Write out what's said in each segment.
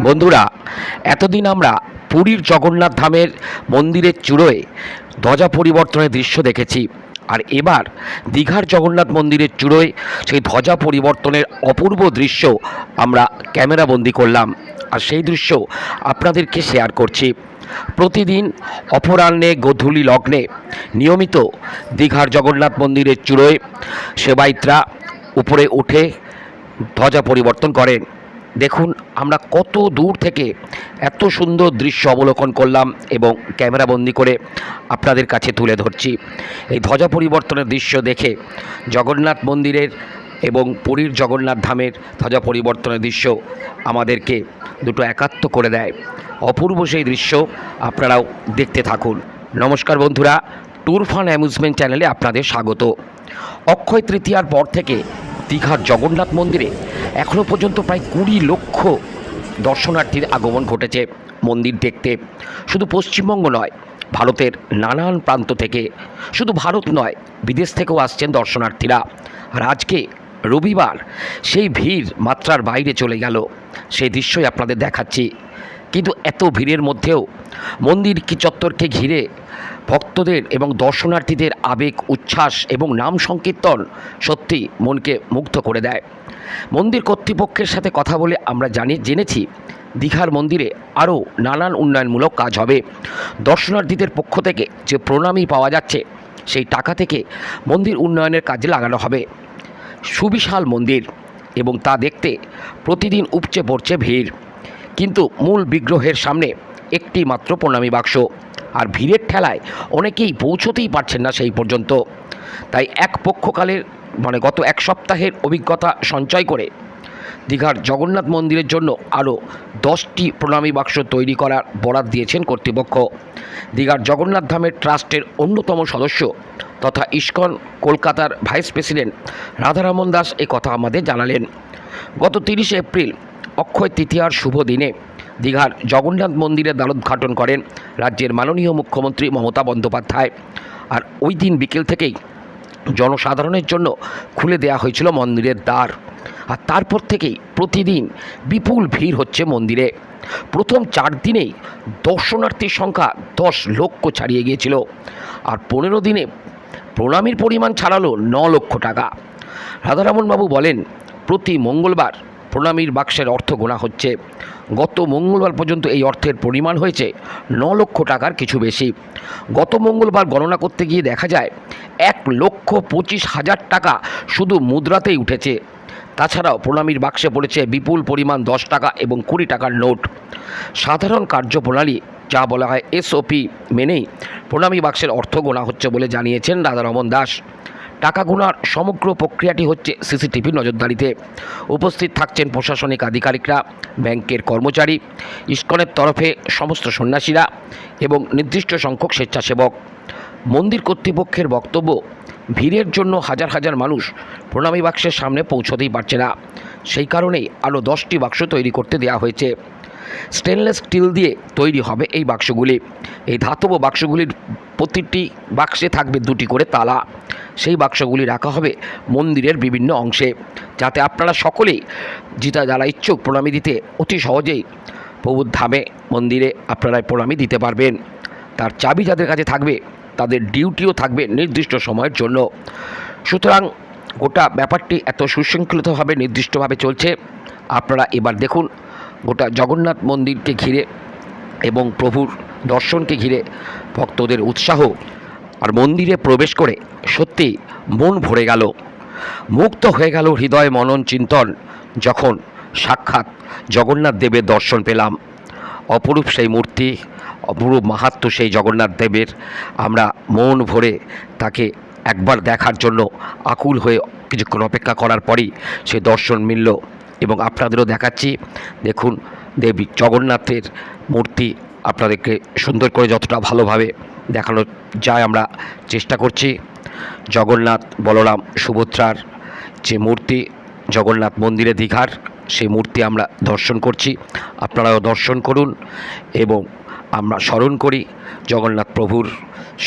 বন্ধুরা, এতদিন আমরা পুরীর জগন্নাথ ধামের মন্দিরের চূড়োয় ধ্বজা পরিবর্তনের দৃশ্য দেখেছি। আর এবার দীঘার জগন্নাথ মন্দিরের চূড়োয় সেই ধ্বজা পরিবর্তনের অপূর্ব দৃশ্য আমরা ক্যামেরাবন্দি করলাম, আর সেই দৃশ্য আপনাদেরকে শেয়ার করছি। প্রতিদিন অপরাহ্নে গোধূলি লগ্নে নিয়মিত দীঘার জগন্নাথ মন্দিরের চূড়োয় সেবায়িতরা উপরে উঠে ধ্বজা পরিবর্তন করেন। দেখুন আমরা কত দূর থেকে এত সুন্দর দৃশ্য অবলোকন করলাম এবং ক্যামেরাবন্দি করে আপনাদের কাছে তুলে ধরছি। এই ধ্বজা পরিবর্তনের দৃশ্য দেখে জগন্নাথ মন্দিরের এবং পুরীর জগন্নাথ ধামের ধ্বজা পরিবর্তনের দৃশ্য আমাদেরকে দুটো একাত্ম করে দেয়। অপূর্ব সেই দৃশ্য আপনারাও দেখতে থাকুন। নমস্কার বন্ধুরা, ট্যুর ফান অ্যামিউজমেন্ট চ্যানেলে আপনাদের স্বাগত। অক্ষয় তৃতীয়ার পর থেকে দীঘার জগন্নাথ মন্দিরে এখনও পর্যন্ত প্রায় 20 লক্ষ দর্শনার্থীর আগমন ঘটেছে মন্দির দেখতে। শুধু পশ্চিমবঙ্গ নয়, ভারতের নানান প্রান্ত থেকে, শুধু ভারত নয় বিদেশ থেকেও আসছেন দর্শনার্থীরা। আর আজকে রবিবার সেই ভিড় মাত্রার বাইরে চলে গেল, সেই দৃশ্যই আপনাদের দেখাচ্ছি। কিন্তু এত ভিড়ের মধ্যেও মন্দির কি চত্বরকে ঘিরে ভক্তদের এবং দর্শনার্থীদের আবেগ, উচ্ছ্বাস এবং নাম সংকীর্তন সত্যি মনকে মুগ্ধ করে দেয়। মন্দির কর্তৃপক্ষের সাথে কথা বলে আমরা জেনেছি দীঘার মন্দিরে আরও নানান উন্নয়নমূলক কাজ হবে। দর্শনার্থীদের পক্ষ থেকে যে প্রণামী পাওয়া যাচ্ছে সেই টাকা থেকে মন্দির উন্নয়নের কাজে লাগানো হবে। সুবিশাল মন্দির এবং তা দেখতে প্রতিদিন উপচে পড়ছে ভিড়, কিন্তু মূল বিগ্রহের সামনে একটি মাত্র প্রণামী বাক্স, আর ভিড়ের ঠেলায় অনেকেই পৌঁছতেই পারছেন না সেই পর্যন্ত। তাই এক পক্ষকালের গত এক সপ্তাহের অভিজ্ঞতা সঞ্চয় করে দীঘার জগন্নাথ মন্দিরের জন্য আরও 10টি প্রণামী বাক্স তৈরি করার বরাত দিয়েছেন কর্তৃপক্ষ। দীঘার জগন্নাথ ধামের ট্রাস্টের অন্যতম সদস্য তথা ইস্কন কলকাতার ভাইস প্রেসিডেন্ট রাধারমন দাস এ কথা আমাদের জানালেন। গত 30শে এপ্রিল অক্ষয় তৃতীয়ার শুভ দিনে দীঘার জগন্নাথ মন্দিরের দ্বারোদ্ঘাটন করেন রাজ্যের মাননীয় মুখ্যমন্ত্রী মমতা বন্দ্যোপাধ্যায়। আর ওই দিন বিকেল থেকেই জনসাধারণের জন্য খুলে দেওয়া হয়েছিল মন্দিরের দ্বার। আর তারপর থেকেই প্রতিদিন বিপুল ভিড় হচ্ছে মন্দিরে। প্রথম 4 দিনেই দর্শনার্থীর সংখ্যা 10 লক্ষ ছাড়িয়ে গিয়েছিল, আর 15 দিনে প্রণামীর পরিমাণ ছাড়ালো 9 লক্ষ টাকা। রাধারমণবাবু বলেন, প্রতি মঙ্গলবার প্রণামীর বাক্সের অর্থ গোনা হচ্ছে। গত মঙ্গলবার পর্যন্ত এই অর্থের পরিমাণ হয়েছে 9 লক্ষ টাকার কিছু বেশি। গত মঙ্গলবার গণনা করতে গিয়ে দেখা যায় 1,25,000 টাকা শুধু মুদ্রাতেই উঠেছে। তাছাড়াও প্রণামীর বাক্সে পড়েছে বিপুল পরিমাণ 10 টাকা এবং 20 টাকার নোট। সাধারণ কার্যপ্রণালী যা বলা হয় SOP মেনেই প্রণামী বাক্সের অর্থ গোনা হচ্ছে বলে জানিয়েছেন রাধারমন দাস। টাকা গোনার সমগ্র প্রক্রিয়াটি হচ্ছে CCTV নজরদারিতে। উপস্থিত থাকছেন প্রশাসনিক আধিকারিকরা, ব্যাংকের কর্মচারী, ইস্কনের তরফে সমস্ত সন্ন্যাসীরা এবং নির্দিষ্ট সংখ্যক স্বেচ্ছাসেবক। মন্দির কর্তৃপক্ষের বক্তব্য, ভিড়ের জন্য হাজার হাজার মানুষ প্রণামী বাক্সের সামনে পৌঁছতেই পারছে না, সেই কারণেই আরও 10টি বাক্স তৈরি করতে দেওয়া হয়েছে। স্টেনলেস স্টিল দিয়ে তৈরি হবে এই বাক্সগুলি। এই ধাতব বাক্সগুলির প্রতিটি বাক্সে থাকবে 2টি করে তালা। সেই বাক্সগুলি রাখা হবে মন্দিরের বিভিন্ন অংশে, যাতে আপনারা সকলেই যারা ইচ্ছুক প্রণামী দিতে অতি সহজেই প্রভুর ধামে মন্দিরে আপনারা প্রণামী দিতে পারবেন। তার চাবি যাদের কাছে থাকবে তাদের ডিউটিও থাকবে নির্দিষ্ট সময়ের জন্য। সুতরাং গোটা ব্যাপারটি এত সুশৃঙ্খলিতভাবে নির্দিষ্টভাবে চলছে। আপনারা এবার দেখুন গোটা জগন্নাথ মন্দিরকে ঘিরে এবং প্রভুর দর্শনকে ঘিরে ভক্তদের উৎসাহ। আর মন্দিরে প্রবেশ করে সত্যি মন ভরে গেল, মুক্ত হয়ে গেল হৃদয়, মনন, চিন্তন, যখন সাক্ষাৎ জগন্নাথ দেবের দর্শন পেলাম। অপরূপ সেই মূর্তি, অপরূপ মাহাত্ম্য সেই জগন্নাথ দেবের। আমরা মন ভরে তাকে একবার দেখার জন্য আকুল হয়ে কিছুক্ষণ অপেক্ষা করার পরই সে দর্শন মিলল। এবং আপনাদেরও দেখাচ্ছি, দেখুন দেবী জগন্নাথের মূর্তি আপনাদেরকে সুন্দর করে যতটা ভালোভাবে দেখানো যায় আমরা চেষ্টা করছি। জগন্নাথ, বলরাম, সুভদ্রার যে মূর্তি জগন্নাথ মন্দিরে দীঘার, সেই মূর্তি আমরা দর্শন করছি। আপনারাও দর্শন করুন এবং আমরা স্মরণ করি জগন্নাথ প্রভুর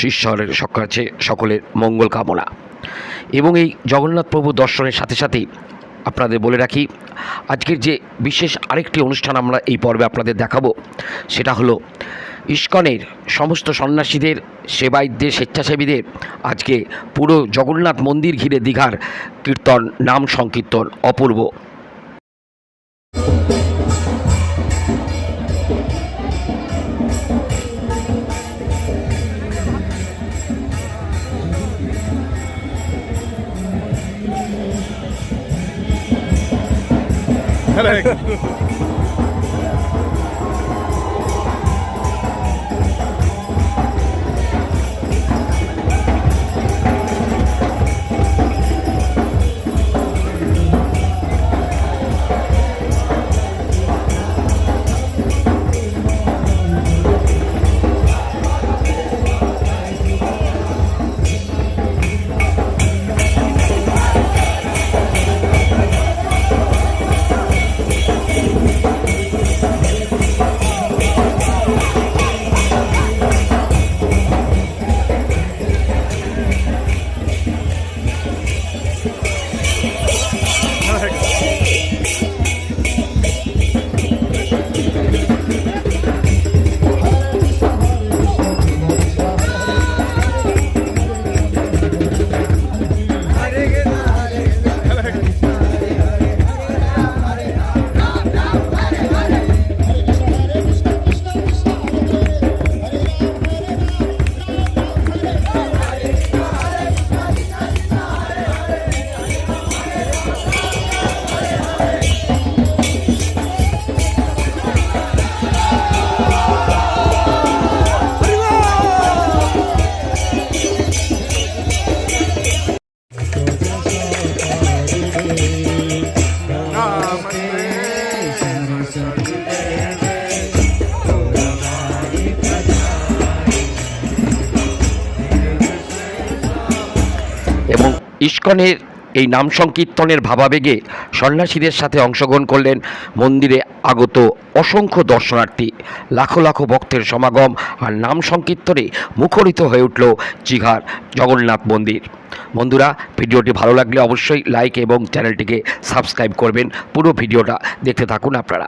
ঈশ্বরের কাছে সকলের মঙ্গল কামনা। এবং এই জগন্নাথ প্রভু দর্শনের সাথে সাথেই আপনাদের বলে রাখি, আজকের যে বিশেষ আরেকটি অনুষ্ঠান আমরা এই পর্বে আপনাদের দেখাবো, সেটা হলো ইস্কনের সমস্ত সন্ন্যাসীদের, সেবায়িতদের, স্বেচ্ছাসেবীদের আজকে পুরো জগন্নাথ মন্দির ঘিরে দীঘার কীর্তন, নাম সংকীর্তন অপূর্ব। এবং ইস্কনের এই নাম সংকীর্তনের ভাবাবেগে সন্ন্যাসীদের সাথে অংশগ্রহণ করলেন মন্দিরে আগত অসংখ্য দর্শনার্থী। লাখো লাখো ভক্তের সমাগম আর নাম সংকীর্তনে মুখরিত হয়ে উঠল দীঘার জগন্নাথ মন্দির। বন্ধুরা, ভিডিওটি ভালো লাগলে অবশ্যই লাইক এবং চ্যানেলটিকে সাবস্ক্রাইব করবেন। পুরো ভিডিওটা দেখতে থাকুন আপনারা।